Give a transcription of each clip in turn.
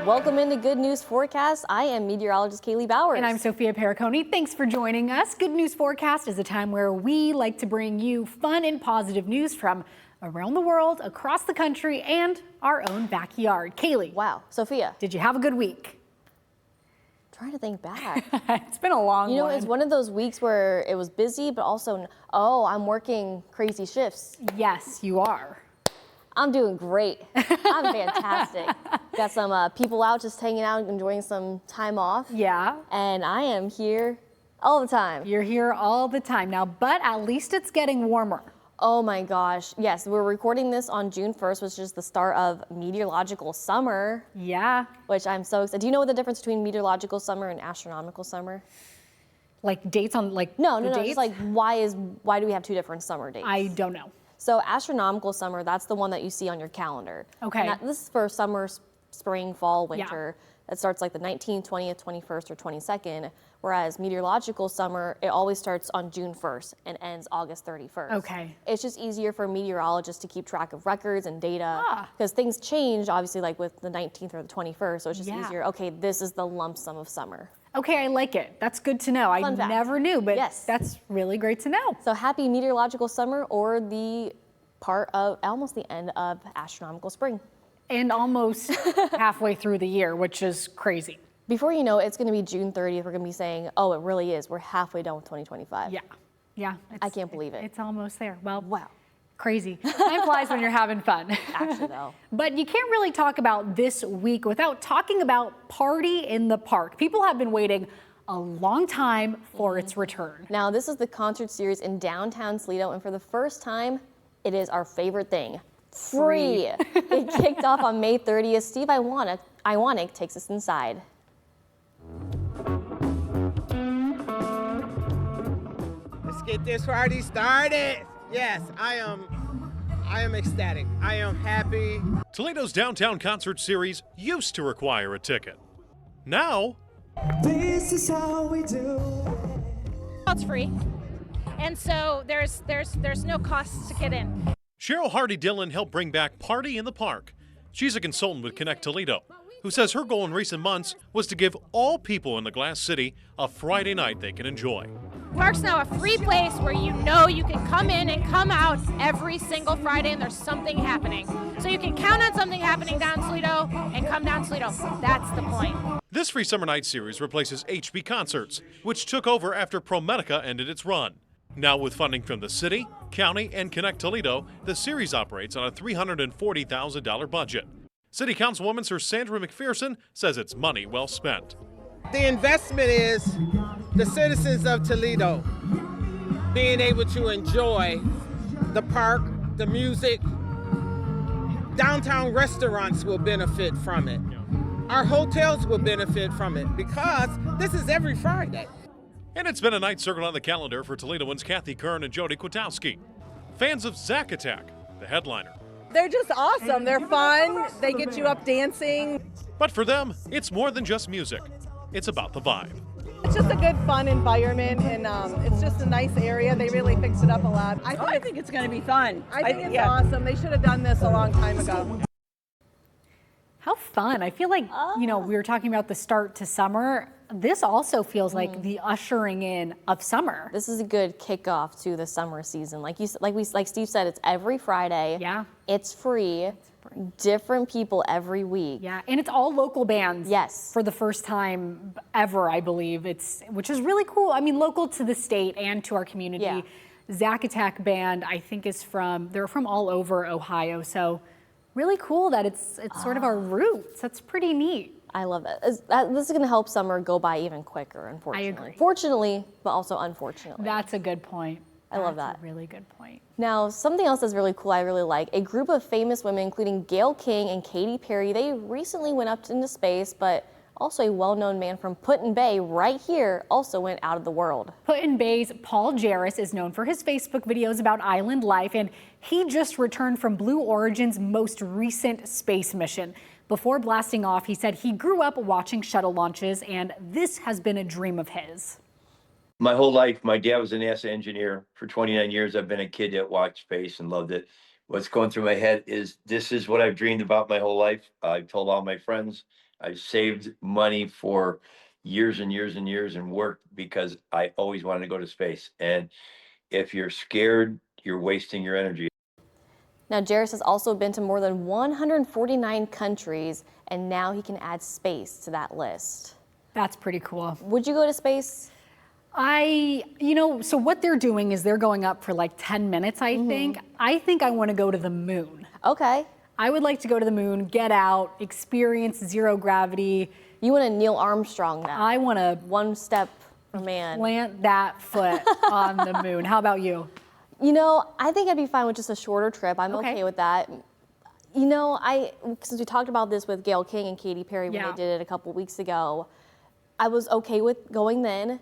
Welcome into Good News Forecast. I am meteorologist Kaylee Bowers. And I'm Sophia Pericone. Thanks for joining us. Good News Forecast is a time where we like to bring you fun and positive news from around the world, across the country, and our own backyard. Kaylee. Wow. Sophia. Did you have a good week? Trying to think back. It's been a long one. You know, it's one of those weeks where it was busy, but also, I'm working crazy shifts. Yes, you are. I'm doing great. I'm fantastic. Got some people out just hanging out, enjoying some time off. Yeah. And I am here all the time. You're here all the time now, but at least it's getting warmer. Oh my gosh. Yes, we're recording this on June 1st, which is the start of meteorological summer. Yeah. Which I'm so excited. Do you know what the difference between meteorological summer and astronomical summer? Like dates on No, dates? just like why do we have two different summer dates? I don't know. So astronomical summer, that's the one that you see on your calendar. Okay. And this is for summer, spring, fall, winter. Yeah. It starts like the 19th, 20th, 21st, or 22nd. Whereas meteorological summer, it always starts on June 1st and ends August 31st. Okay. It's just easier for meteorologists to keep track of records and data because things change, obviously, like with the 19th or the 21st. So it's just easier. Okay, this is the lump sum of summer. Okay, I like it. That's good to know. Fun fact. Never knew, but yes, that's really great to know. So happy meteorological summer, or the part of almost the end of astronomical spring. And almost halfway through the year, which is crazy. Before you know it, it's going to be June 30th. We're going to be saying, oh, it really is. We're halfway done with 2025. Yeah. I can't believe it. It's almost there. Well, wow. Crazy. Time flies when you're having fun. Actually, though. But you can't really talk about this week without talking about Party in the Park. People have been waiting a long time for its return. Now, this is the concert series in downtown Toledo, and for the first time, it is our favorite thing. Free. It kicked off on May 30th. Steve Iwanek takes us inside. Let's get this party started. Yes, I am ecstatic. I am happy. Toledo's downtown concert series used to require a ticket. Now, this is how we do. It's free, and so there's no cost to get in. Cheryl Hardy-Dillon helped bring back Party in the Park. She's a consultant with Connect Toledo, who says her goal in recent months was to give all people in the Glass City a Friday night they can enjoy. Park's now a free place where you know you can come in and come out every single Friday and there's something happening. So you can count on something happening down Toledo and come down Toledo. That's the point. This free summer night series replaces HB Concerts, which took over after ProMedica ended its run. Now with funding from the city, county, and Connect Toledo, the series operates on a $340,000 budget. City Councilwoman Sir Sandra McPherson says it's money well spent. The investment is the citizens of Toledo being able to enjoy the park, the music. Downtown restaurants will benefit from it. Our hotels will benefit from it because this is every Friday. And it's been a night circled on the calendar for Toledoans Kathy Kern and Jody Kwitowski. Fans of Zack Attack, the headliner. They're just awesome. They're fun. They get you up dancing. But for them, it's more than just music. It's about the vibe. It's just a good, fun environment, and it's just a nice area. They really fixed it up a lot. I think it's going to be fun. I think it's awesome. They should have done this a long time ago. How fun. I feel like, we were talking about the start to summer. This also feels like the ushering in of summer. This is a good kickoff to the summer season. Like Steve said, it's every Friday. Yeah. It's free. Different people every week. Yeah, and it's all local bands. Yes. For the first time ever, I believe. Which is really cool. I mean, local to the state and to our community. Yeah. Zack Attack Band, I think they're from all over Ohio. So really cool that it's sort of our roots. That's pretty neat. I love it. This is going to help summer go by even quicker, unfortunately. I agree. Fortunately, but also unfortunately. That's a good point. I love that. That's a really good point. Now, something else that's really cool, I really like. A group of famous women, including Gayle King and Katy Perry, they recently went up into space, but also a well-known man from Put-in-Bay right here also went out of the world. Put-in-Bay's Paul Jarvis is known for his Facebook videos about island life, and he just returned from Blue Origin's most recent space mission. Before blasting off, he said he grew up watching shuttle launches, and this has been a dream of his. My whole life, my dad was a NASA engineer. For 29 years, I've been a kid that watched space and loved it. What's going through my head is this is what I've dreamed about my whole life. I've told all my friends. I've saved money for years and years and years and worked because I always wanted to go to space. And if you're scared, you're wasting your energy. Now, Jairus has also been to more than 149 countries, and now he can add space to that list. That's pretty cool. Would you go to space? So what they're doing is they're going up for like 10 minutes, I think. I think I want to go to the moon. Okay. I would like to go to the moon, get out, experience zero gravity. You want to Neil Armstrong that? I want to One step for man. plant that foot on the moon. How about you? You know, I think I'd be fine with just a shorter trip. I'm Okay. okay with that. You know, since we talked about this with Gayle King and Katy Perry when Yeah. they did it a couple weeks ago, I was okay with going then.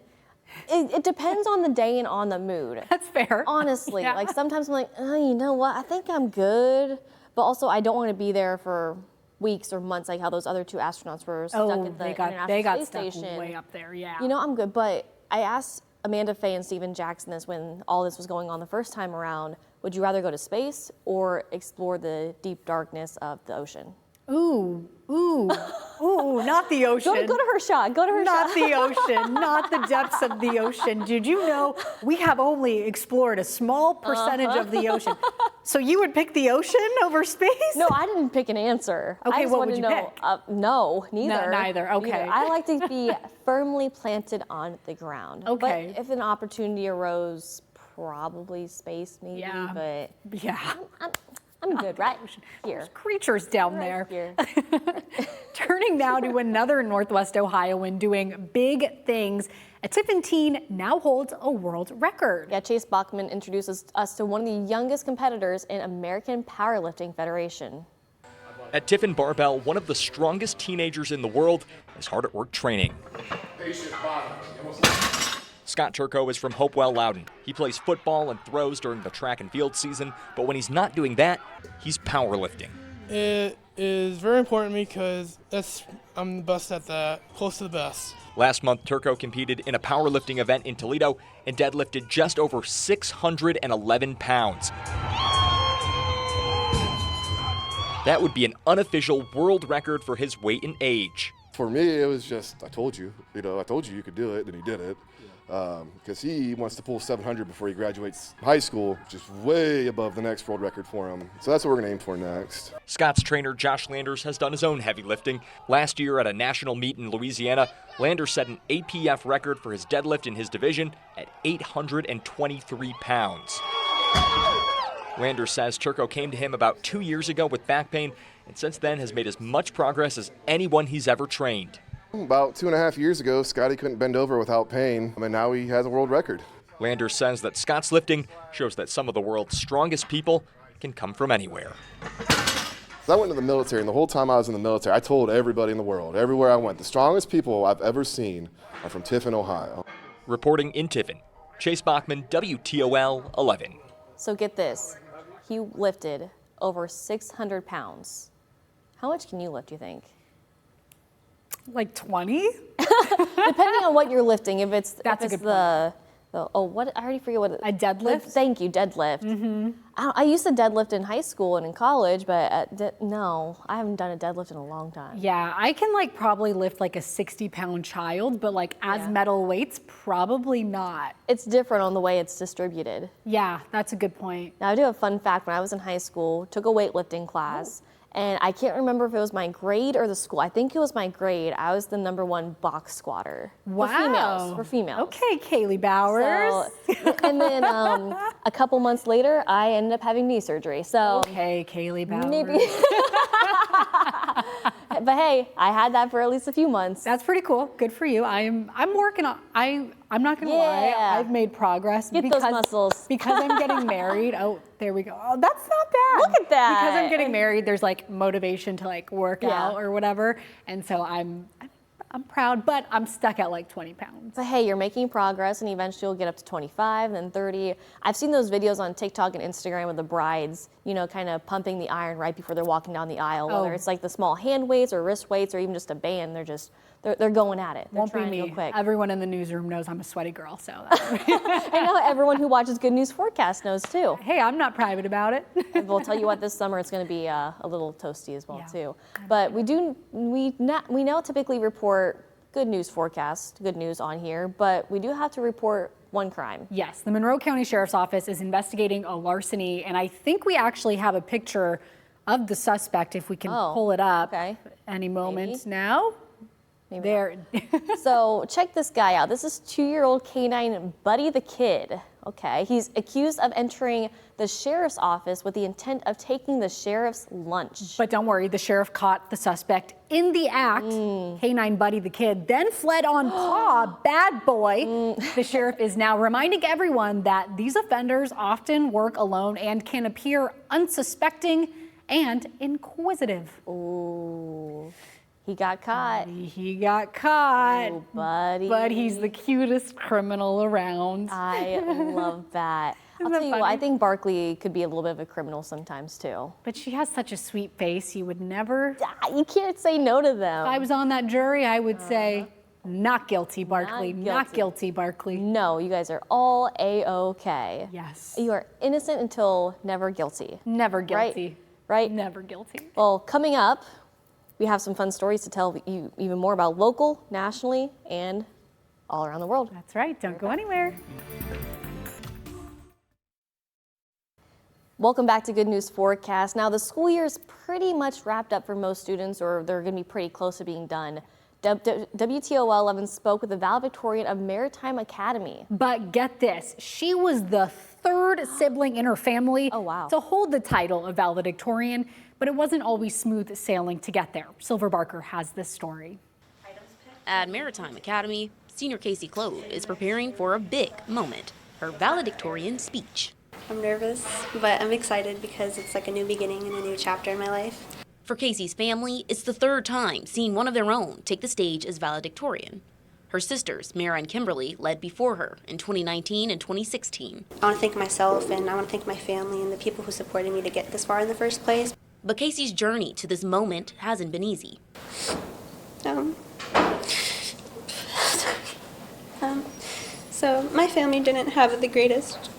It depends on the day and on the mood. That's fair. Honestly, Yeah. like sometimes I'm like, oh, you know what? I think I'm good, but also I don't want to be there for weeks or months, like how those other two astronauts were stuck at the they got International stuck Space Station. way up there. Yeah. You know, I'm good, but I asked Amanda Faye and Steven Jackson this when all this was going on the first time around. Would you rather go to space or explore the deep darkness of the ocean? Ooh, not the ocean. Go to her shot. Go to her Not shot. the ocean, not the depths of the ocean. Did you know we have only explored a small percentage of the ocean? So you would pick the ocean over space? No, I didn't pick an answer. Okay, I just what wanted would you to know. pick? No, neither. neither, okay. I like to be firmly planted on the ground. Okay. But if an opportunity arose, probably space, maybe. Yeah. But Yeah. I'm good right here. Creatures down Right there. here. Turning now to another Northwest Ohioan doing big things. A Tiffin teen now holds a world record. Yeah, Chase Bachman introduces us to one of the youngest competitors in American Powerlifting Federation. At Tiffin Barbell, one of the strongest teenagers in the world is hard at work training. Scott Turco is from Hopewell Loudon. He plays football and throws during the track and field season, but when he's not doing that, he's powerlifting. It is very important to me because I'm the best at that, close to the best. Last month, Turco competed in a powerlifting event in Toledo and deadlifted just over 611 pounds. That would be an unofficial world record for his weight and age. For me, it was just, I told you you could do it, and he did it. Because he wants to pull 700 before he graduates high school, which is way above the next world record for him. So that's what we're going to aim for next. Scott's trainer, Josh Landers, has done his own heavy lifting. Last year at a national meet in Louisiana, Landers set an APF record for his deadlift in his division at 823 pounds. Landers says Turco came to him about 2 years ago with back pain, and since then has made as much progress as anyone he's ever trained. About 2.5 years ago, Scotty couldn't bend over without pain, and now he has a world record. Landers says that Scott's lifting shows that some of the world's strongest people can come from anywhere. So I went to the military, and the whole time I was in the military, I told everybody in the world, everywhere I went, the strongest people I've ever seen are from Tiffin, Ohio. Reporting in Tiffin, Chase Bachman, WTOL 11. So get this, he lifted over 600 pounds. How much can you lift, you think? Like 20? Depending on what you're lifting, if it's That's if a it's good point. what I already forget what A deadlift? Thank you, deadlift. Mm-hmm. I used to deadlift in high school and in college, but no, I haven't done a deadlift in a long time. Yeah, I can probably lift like a 60-pound child, but as metal weights, probably not. It's different on the way it's distributed. Yeah, that's a good point. Now I do have a fun fact. When I was in high school, took a weightlifting class. And I can't remember if it was my grade or the school. I think it was my grade. I was the #1 box squatter. Wow. For females. Okay, Kaylee Bowers. So, and then a couple months later, I ended up having knee surgery. So Okay, Kaylee Bowers. maybe. But hey, I had that for at least a few months. That's pretty cool. Good for you. I'm working on. I'm not gonna lie. I've made progress. Get those muscles. Because I'm getting married. Oh, there we go. Oh, that's not bad. Look at that. Because I'm getting married, there's motivation to work out or whatever, and so I'm proud, but I'm stuck at 20 pounds. But hey, you're making progress, and eventually you'll get up to 25, then 30. I've seen those videos on TikTok and Instagram of the brides, kind of pumping the iron right before they're walking down the aisle, whether it's the small hand weights or wrist weights or even just a band. They're just they're going at it. They're Won't be trying to me. go quick. Everyone in the newsroom knows I'm a sweaty girl, so. I know everyone who watches Good News Forecast knows too. Hey, I'm not private about it. And we'll tell you what, this summer it's going to be a little toasty as well too. But we now typically report good news forecast, good news on here, but we do have to report one crime. Yes, the Monroe County Sheriff's Office is investigating a larceny, and I think we actually have a picture of the suspect if we can pull it up any moment now. Maybe there. So check this guy out. This is 2-year-old canine Buddy the Kid. Okay, he's accused of entering the sheriff's office with the intent of taking the sheriff's lunch. But don't worry, the sheriff caught the suspect in the act. Canine Buddy the Kid then fled on paw, bad boy. The sheriff is now reminding everyone that these offenders often work alone and can appear unsuspecting and inquisitive. Ooh. He got caught. He got caught. Ooh, Buddy. But he's the cutest criminal around. I love that. I'll tell you what, I think Barkley could be a little bit of a criminal sometimes too. But she has such a sweet face, you would never. You can't say no to them. If I was on that jury, I would say, not guilty, Barkley. Not guilty, Barkley. No, you guys are all A-OK. Yes. You are innocent until never guilty. Never guilty. Right? Never guilty. Well, coming up, we have some fun stories to tell you even more about local, nationally, and all around the world. That's right. Don't go anywhere. Welcome back to Good News Forecast. Now, the school year is pretty much wrapped up for most students, or they're going to be pretty close to being done. WTOL 11 spoke with the valedictorian of Maritime Academy. But get this, she was the third sibling in her family to hold the title of valedictorian, but it wasn't always smooth sailing to get there. Silver Barker has this story. At Maritime Academy, senior Casey Clove is preparing for a big moment, her valedictorian speech. I'm nervous, but I'm excited because it's like a new beginning and a new chapter in my life. For Casey's family, it's the third time seeing one of their own take the stage as valedictorian. Her sisters, Mara and Kimberly, led before her in 2019 and 2016. I want to thank myself and I want to thank my family and the people who supported me to get this far in the first place. But Casey's journey to this moment hasn't been easy. So my family didn't have the greatest,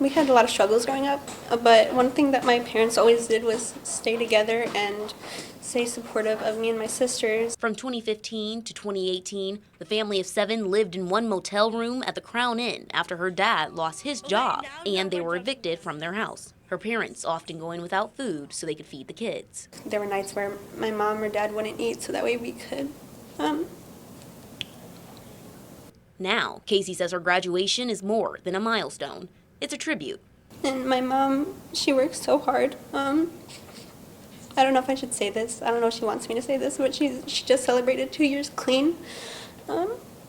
we had a lot of struggles growing up, but one thing that my parents always did was stay together and stay supportive of me and my sisters. From 2015 to 2018, the family of 7 lived in one motel room at the Crown Inn after her dad lost his job and they were evicted from their house. Her parents often going without food so they could feed the kids. There were nights where my mom or dad wouldn't eat so that way we could. Now, Casey says her graduation is more than a milestone. It's a tribute. And my mom, she works so hard. I don't know if I should say this. I don't know if she wants me to say this, but she just celebrated 2 years clean.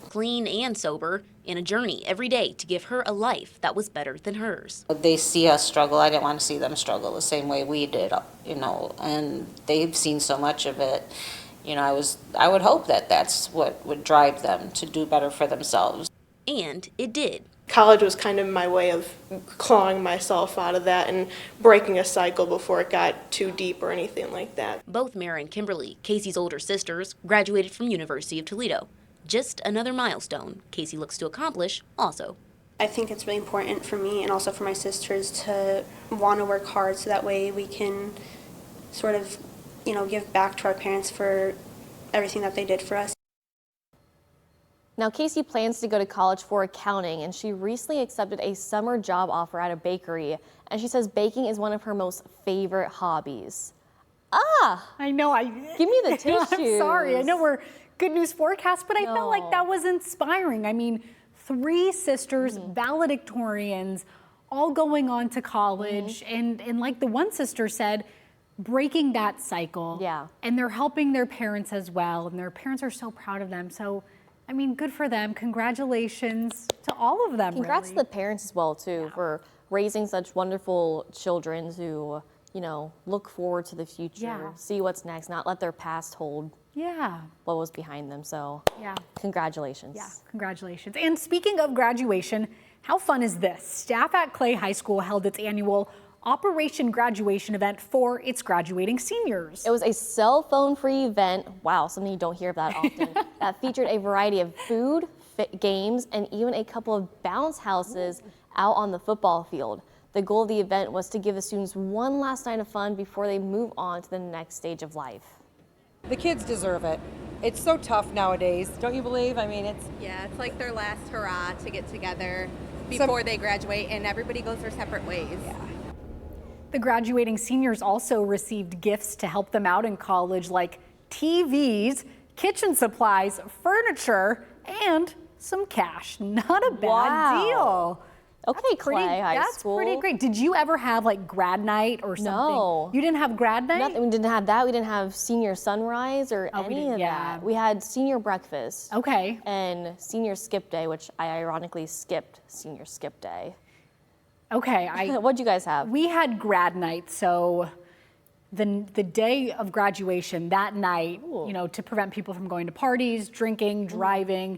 Clean and sober, in a journey every day to give her a life that was better than hers. They see us struggle. I didn't want to see them struggle the same way we did, and they've seen so much of it. I would hope that that's what would drive them to do better for themselves. And it did. College was kind of my way of clawing myself out of that and breaking a cycle before it got too deep or anything like that. Both Mara and Kimberly, Casey's older sisters, graduated from University of Toledo. Just another milestone Casey looks to accomplish also. I think it's really important for me and also for my sisters to want to work hard so that way we can sort of, give back to our parents for everything that they did for us. Now, Casey plans to go to college for accounting, and she recently accepted a summer job offer at a bakery, and she says baking is one of her most favorite hobbies. I know. Give me the tissues. I'm sorry. I know we're Good News Forecast, but I felt like that was inspiring. I mean, 3 sisters, valedictorians, all going on to college, and like the one sister said, breaking that cycle. Yeah. And they're helping their parents as well, and their parents are so proud of them. So, I mean, good for them. Congratulations to all of them. Congrats really. to the parents as well, too, for raising such wonderful children who, look forward to the future, see what's next, not let their past hold what was behind them. So, congratulations. Yeah, congratulations. And speaking of graduation, how fun is this? Staff at Clay High School held its annual Operation Graduation event for its graduating seniors. It was a cell phone-free event, wow, something you don't hear about often, that featured a variety of food, games, and even a couple of bounce houses out on the football field. The goal of the event was to give the students one last night of fun before they move on to the next stage of life. The kids deserve it. It's so tough nowadays, don't you believe? I mean, it's like their last hurrah to get together before they graduate, and everybody goes their separate ways. Yeah. The graduating seniors also received gifts to help them out in college, like TVs, kitchen supplies, furniture, and some cash. Not a bad deal. Okay, Clay High School. That's pretty great. Did you ever have like grad night or something? No. You didn't have grad night? Nothing. We didn't have that. We didn't have senior sunrise or any of that. We had senior breakfast. Okay. And senior skip day, which I ironically skipped senior skip day. Okay. What'd you guys have? We had grad night, so the day of graduation, that night, you know, to prevent people from going to parties, drinking, driving,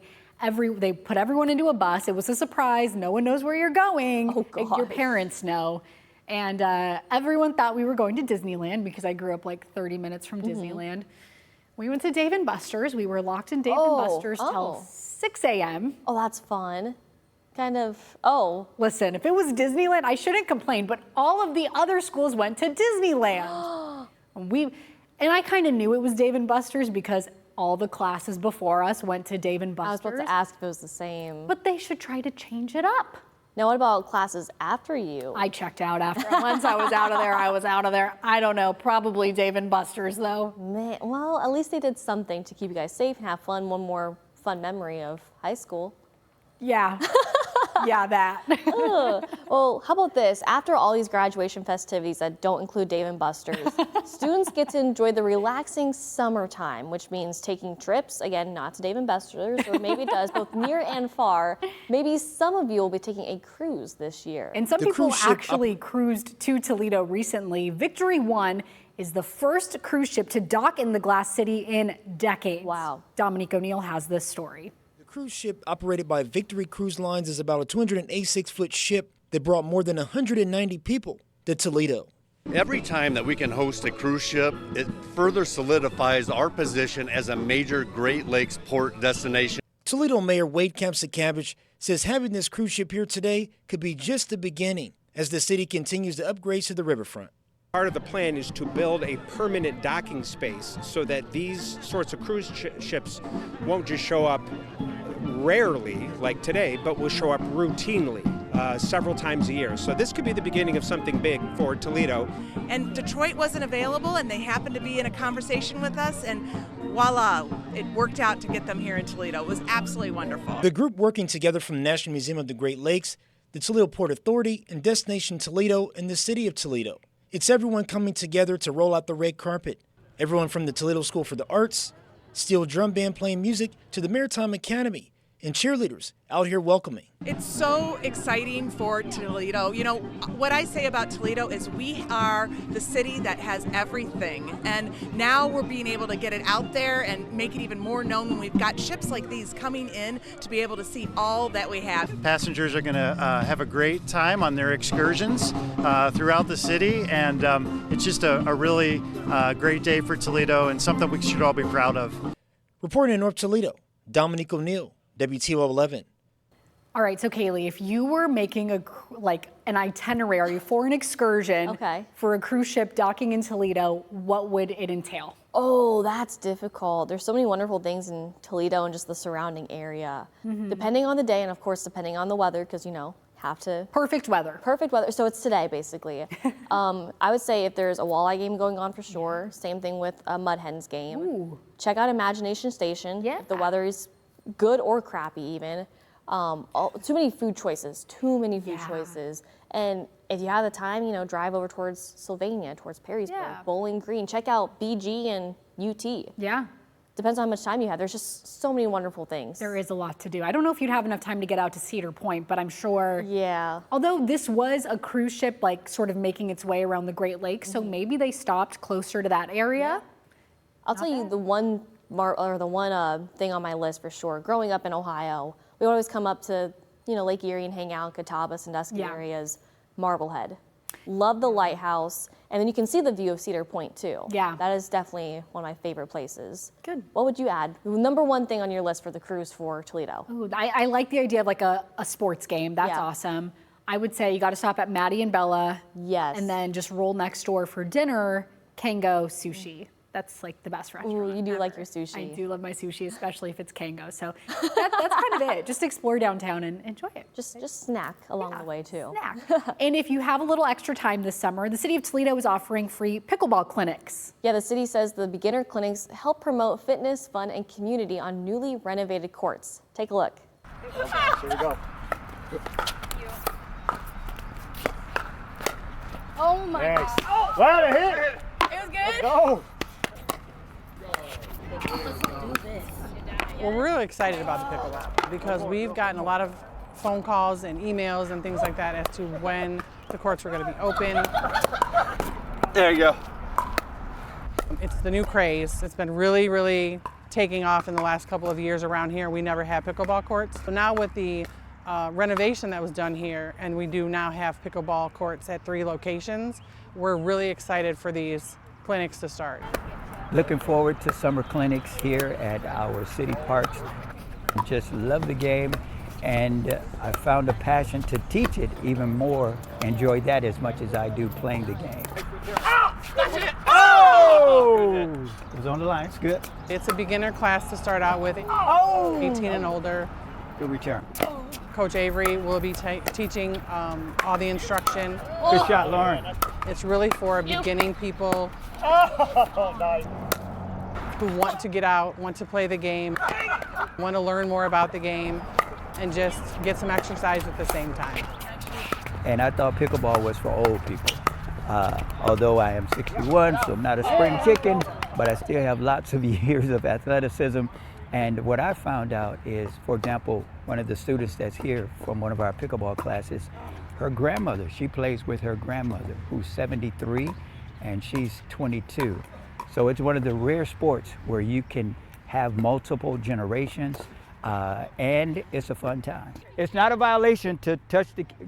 they put everyone into a bus. It was a surprise. No one knows where you're going. Oh, God. Your parents know. And everyone thought we were going to Disneyland because I grew up like 30 minutes from Disneyland. We went to Dave & Buster's. We were locked in Dave & Buster's till 6 a.m. Oh, that's fun. Listen, if it was Disneyland, I shouldn't complain, but all of the other schools went to Disneyland. And I kind of knew it was Dave & Buster's because all the classes before us went to Dave & Buster's. I was about to ask if it was the same. But they should try to change it up. Now, what about classes after you? I checked out after. Once I was out of there, I was out of there. I don't know, probably Dave & Buster's though. Man, well, at least they did something to keep you guys safe and have fun. One more fun memory of high school. Yeah. Yeah, that. Well, how about this? After all these graduation festivities that don't include Dave & Buster's, students get to enjoy the relaxing summertime, which means taking trips, again, not to Dave & Buster's, or maybe it does, both near and far. Maybe some of you will be taking a cruise this year. And some people actually cruised to Toledo recently. Victory One is the first cruise ship to dock in the Glass City in decades. Wow. Dominique O'Neill has this story. Cruise ship operated by Victory Cruise Lines is about a 286-foot ship that brought more than 190 people to Toledo. Every time that we can host a cruise ship, it further solidifies our position as a major Great Lakes port destination. Toledo Mayor Wade Campbell says having this cruise ship here today could be just the beginning as the city continues to upgrade to the riverfront. Part of the plan is to build a permanent docking space so that these sorts of cruise ships won't just show up rarely like today, but will show up routinely several times a year. So this could be the beginning of something big for Toledo. And Detroit wasn't available, and they happened to be in a conversation with us, and voila, it worked out to get them here in Toledo. It was absolutely wonderful. The group working together from the National Museum of the Great Lakes, the Toledo Port Authority, and Destination Toledo, and the City of Toledo. It's everyone coming together to roll out the red carpet. Everyone from the Toledo School for the Arts, steel drum band playing music, to the Maritime Academy, and cheerleaders out here welcoming. It's so exciting for Toledo. You know, what I say about Toledo is we are the city that has everything. And now we're being able to get it out there and make it even more known when we've got ships like these coming in to be able to see all that we have. Passengers are going to have a great time on their excursions throughout the city. And it's just a really great day for Toledo and something we should all be proud of. Reporting in North Toledo, Dominique O'Neill, WTOL 11. All right, so Kaylee, if you were making an itinerary for an excursion for a cruise ship docking in Toledo, what would it entail? Oh, that's difficult. There's so many wonderful things in Toledo and just the surrounding area. Depending on the day and of course depending on the weather, because have to. Perfect weather. Perfect weather. So it's today basically. I would say if there's a walleye game going on for sure. Same thing with a mud hens game. Ooh. Check out Imagination Station. If the weather is good or crappy even. Too many food choices. And if you have the time, drive over towards Sylvania, towards Perrysburg, Bowling Green. Check out BG and UT. Yeah. Depends on how much time you have. There's just so many wonderful things. There is a lot to do. I don't know if you'd have enough time to get out to Cedar Point, but I'm sure. Yeah. Although this was a cruise ship, sort of making its way around the Great Lakes, so maybe they stopped closer to that area. I'll tell you the one thing on my list for sure. Growing up in Ohio, we would always come up to Lake Erie and hang out, Catawba, Sandusky areas, Marblehead. Love the lighthouse. And then you can see the view of Cedar Point too. Yeah. That is definitely one of my favorite places. Good. What would you add? Number one thing on your list for the cruise for Toledo? Ooh, I like the idea of like a sports game. That's awesome. I would say you got to stop at Maddie and Bella. Yes. And then just roll next door for dinner, Kango Sushi. That's like the best restaurant. Ooh, you do ever. like your sushi. I do love my sushi, especially if it's Kango. So that's kind of it. Just explore downtown and enjoy it. Just snack along the way too. Snack. And if you have a little extra time this summer, the city of Toledo is offering free pickleball clinics. Yeah, the city says the beginner clinics help promote fitness, fun, and community on newly renovated courts. Take a look. Here we go. Oh my Thanks. God. Wow, a hit. It was good. Let's go. We're really excited about the pickleball because we've gotten a lot of phone calls and emails and things like that as to when the courts were going to be open. There you go. It's the new craze. It's been really, really taking off in the last couple of years around here. We never had pickleball courts. So now with the renovation that was done here, and we do now have pickleball courts at 3 locations, we're really excited for these clinics to start. Looking forward to summer clinics here at our city parks. Just love the game, and I found a passion to teach it even more. Enjoy that as much as I do playing the game. Oh! It was on the line, it's good. It's a beginner class to start out with, 18 and older. Good return. Coach Avery will be teaching all the instruction. Good shot, Lauren. It's really for beginning people Oh, nice. who want to get out, want to play the game, want to learn more about the game, and just get some exercise at the same time. And I thought pickleball was for old people. Although I am 61, so I'm not a spring chicken, but I still have lots of years of athleticism. And what I found out is, for example, one of the students that's here from one of our pickleball classes, her grandmother, she plays with her grandmother, who's 73, and she's 22. So it's one of the rare sports where you can have multiple generations, and it's a fun time. It's not a violation to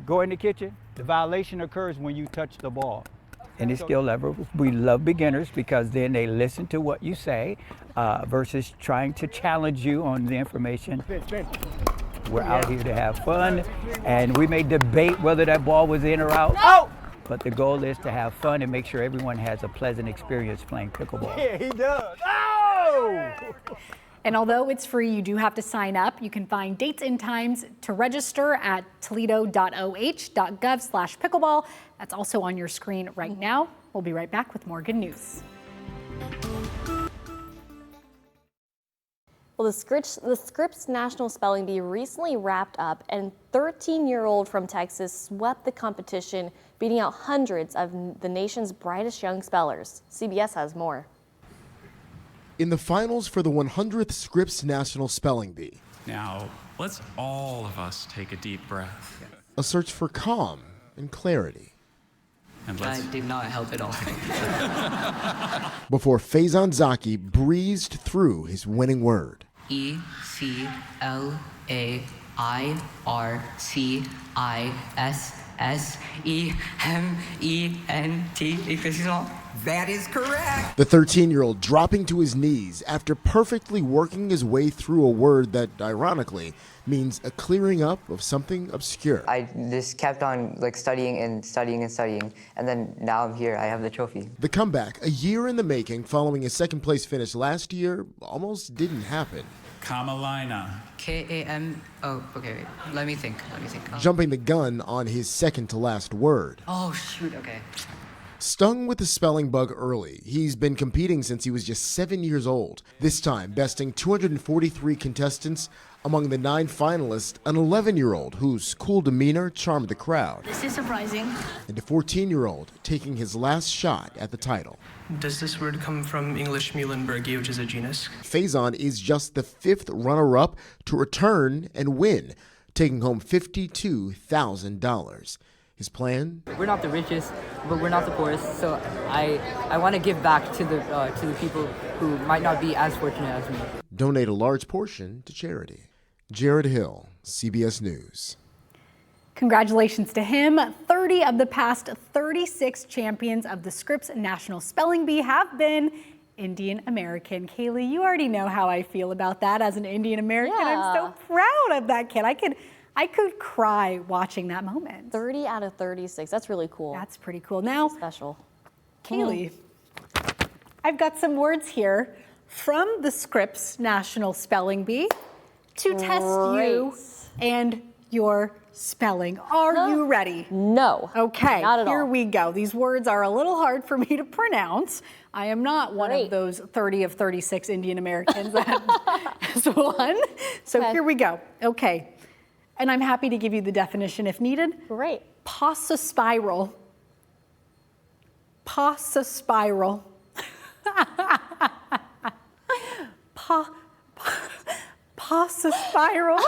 go in the kitchen. The violation occurs when you touch the ball. Any skill level, we love beginners because then they listen to what you say versus trying to challenge you on the information. We're out here to have fun, and we may debate whether that ball was in or out. Oh! But the goal is to have fun and make sure everyone has a pleasant experience playing pickleball. Yeah, he does. Oh! And although it's free, you do have to sign up. You can find dates and times to register at toledo.oh.gov/pickleball. That's also on your screen right now. We'll be right back with more good news. Well, the Scripps National Spelling Bee recently wrapped up, and 13-year-old from Texas swept the competition, beating out hundreds of the nation's brightest young spellers. CBS has more. In the finals for the 100th Scripps National Spelling Bee. Now, let's all of us take a deep breath. A search for calm and clarity. And That did not help at all. Before Faison Zaki breezed through his winning word. ECLAIRCISSEMENT. That is correct. The 13-year-old dropping to his knees after perfectly working his way through a word that, ironically, means a clearing up of something obscure. I just kept on studying, and then now I'm here. I have the trophy. The comeback, a year in the making following his second-place finish last year, almost didn't happen. Kamalina. KAM. Oh, okay. Wait. Let me think. Jumping the gun on his second-to-last word. Oh, shoot. Okay. Stung with the spelling bug early, he's been competing since he was just 7 years old. This time, besting 243 contestants. Among the 9 finalists, an 11-year-old whose cool demeanor charmed the crowd. This is surprising. And a 14-year-old taking his last shot at the title. Does this word come from English Muhlenbergi, which is a genus? Faison is just the 5th runner-up to return and win, taking home $52,000. His plan? We're not the richest, but we're not the poorest, so I want to give back to the people who might not be as fortunate as me. Donate a large portion to charity. Jared Hill, CBS News. Congratulations to him. 30 of the past 36 champions of the Scripps National Spelling Bee have been Indian American. Kaylee, you already know how I feel about that as an Indian American. I'm so proud of that kid. I could cry watching that moment. 30 out of 36. That's really cool. That's pretty cool. Now, special. Kaylee, I've got some words here from the Scripps National Spelling Bee to test you and your spelling. Are you ready? No. Okay, not at here all. we go. These words are a little hard for me to pronounce. I am not one of those 30 of 36 Indian Americans that has won. So here we go. Okay. And I'm happy to give you the definition if needed. Great. Pasa spiral. Pasa spiral. Pasa spiral.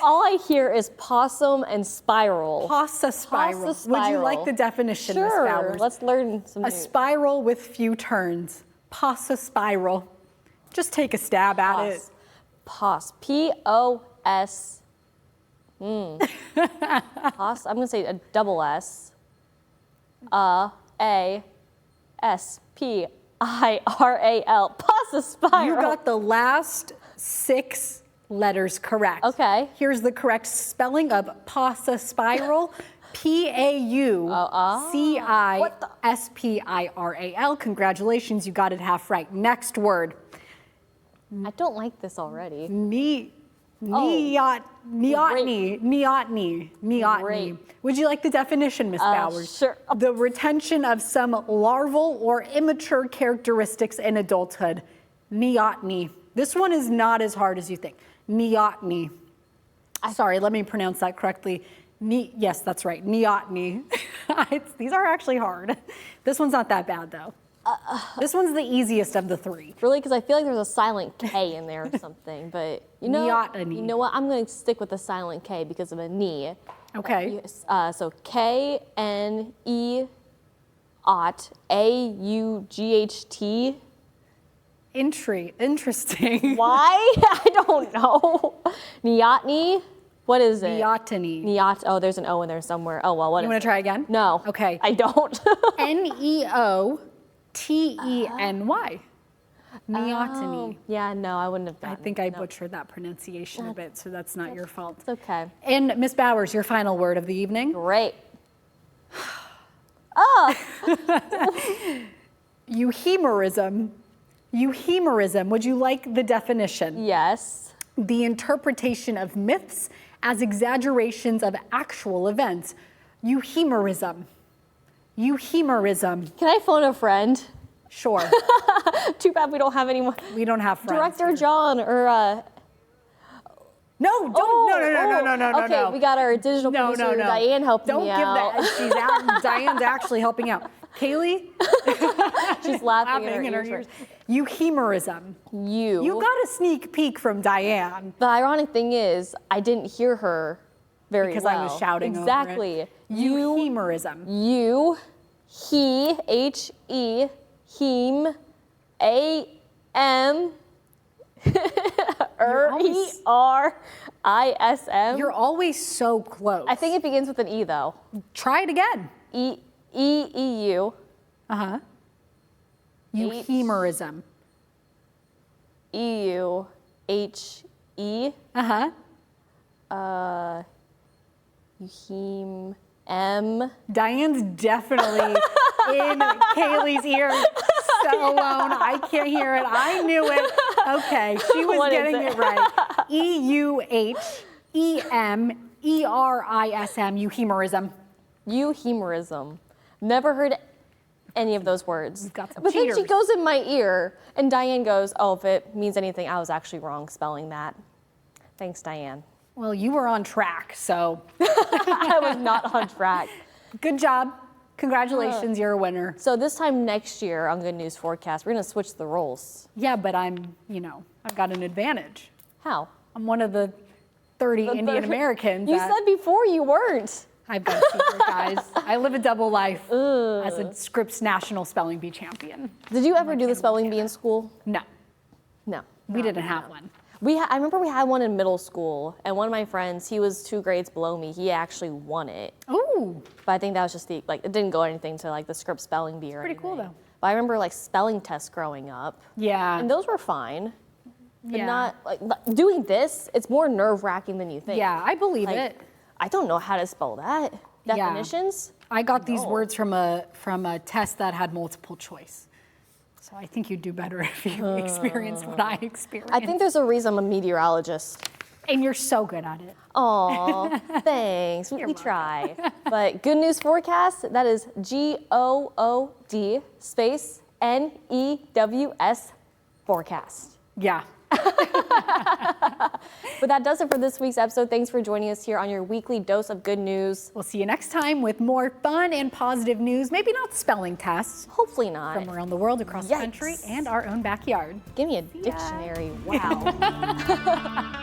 All I hear is possum and spiral. Pasa spiral. Pasa Would you spiral. like the definition, Ms. Sure. Bowers? Let's learn some A new. spiral with few turns. Pasa spiral. Just take a stab at it. Pos. P-O-S. Pos. I'm going to say a double S. A-S-P-I-R-A-L. Pasa spiral. You got the last 6 letters correct. Okay. Here's the correct spelling of pasa spiral. P-A-U-C-I-S-P-I-R-A-L. Congratulations, you got it half right. Next word. I don't like this already. Neoteny. Would you like the definition, Ms. Bowers? Sure. The retention of some larval or immature characteristics in adulthood. Neoteny. This one is not as hard as you think. Neoteny. Sorry, let me pronounce that correctly. Yes, that's right. Neoteny. These are actually hard. This one's not that bad, though. This one's the easiest of the 3. Really? Because I feel like there's a silent K in there or something. But you know what? I'm going to stick with the silent K because of a knee. Okay. So K-N-E-OT A-U-G-H-T. Interesting. Why? I don't know. Neoteny? What is it? Neoteny. Oh, there's an O in there somewhere. Oh, well, what You is want to try again? No. Okay. I don't. N-E-O-T-E-N-Y. Neoteny. Yeah, no, I wouldn't have done I think I butchered that pronunciation a bit, so that's not your fault. It's okay. And Ms. Bowers, your final word of the evening? Great. Euhemerism. Euhemerism. Would you like the definition? Yes. The interpretation of myths as exaggerations of actual events. Euhemerism. Euhemerism. Can I phone a friend? Sure. Too bad we don't have anyone. We don't have friends. Director here. John or No, don't. No. Okay, we got our digital producer Diane helping me out. Don't give that. Diane's actually helping out. Kaylee? She's laughing in her ears. Euhemerism. You got a sneak peek from Diane. The ironic thing is, I didn't hear her very well. Because I was shouting exactly. over it. Euhemerism. He, H-E, heme, A-M, E-R-I-S-M. You're always so close. I think it begins with an E, though. Try it again. E-E-U. Uh-huh. Euhemerism. E-U-H-E. Uh-huh. Euhem. M. Diane's definitely in Kaylee's ear so alone. I can't hear it. I knew it. Okay, she was getting it right. E-U-H-E-M-E-R-I-S-M. Euhemerism. Euhemerism. Never heard any of those words. We've got some but cheaters. then she goes in my ear, and Diane goes, "Oh, if it means anything, I was actually wrong spelling that." Thanks, Diane. Well, you were on track, so. I was not on track. Good job. Congratulations, you're a winner. So this time next year on Good News Forecast, we're going to switch the roles. Yeah, but I've got an advantage. How? I'm one of the 30 Indian Americans. You said before you weren't. I've been secret, guys. I live a double life as a Scripps National Spelling Bee champion. Did you ever do the spelling bee in school? No. No. We didn't have one. I remember we had one in middle school, and one of my friends, he was 2 grades below me. He actually won it. Ooh. But I think that was just it didn't go anything to like the script spelling bee or Pretty cool anything. though. But I remember like spelling tests growing up. Yeah. And those were fine. But Yeah. not like doing this, it's more nerve-wracking than you think. Yeah, I believe Like, it. I don't know how to spell that. Yeah. Definitions? I got these words from a test that had multiple choice. So I think you'd do better if you experienced what I experienced. I think there's a reason I'm a meteorologist. And you're so good at it. Aw, thanks. We try. But good news forecast, that is GOOD space NEWS forecast. Yeah. But that does it for this week's episode. Thanks for joining us here on your weekly dose of good news. We'll see you next time with more fun and positive news. Maybe not spelling tests. Hopefully not. From around the world, across the country, and our own backyard. Give me a dictionary. Wow.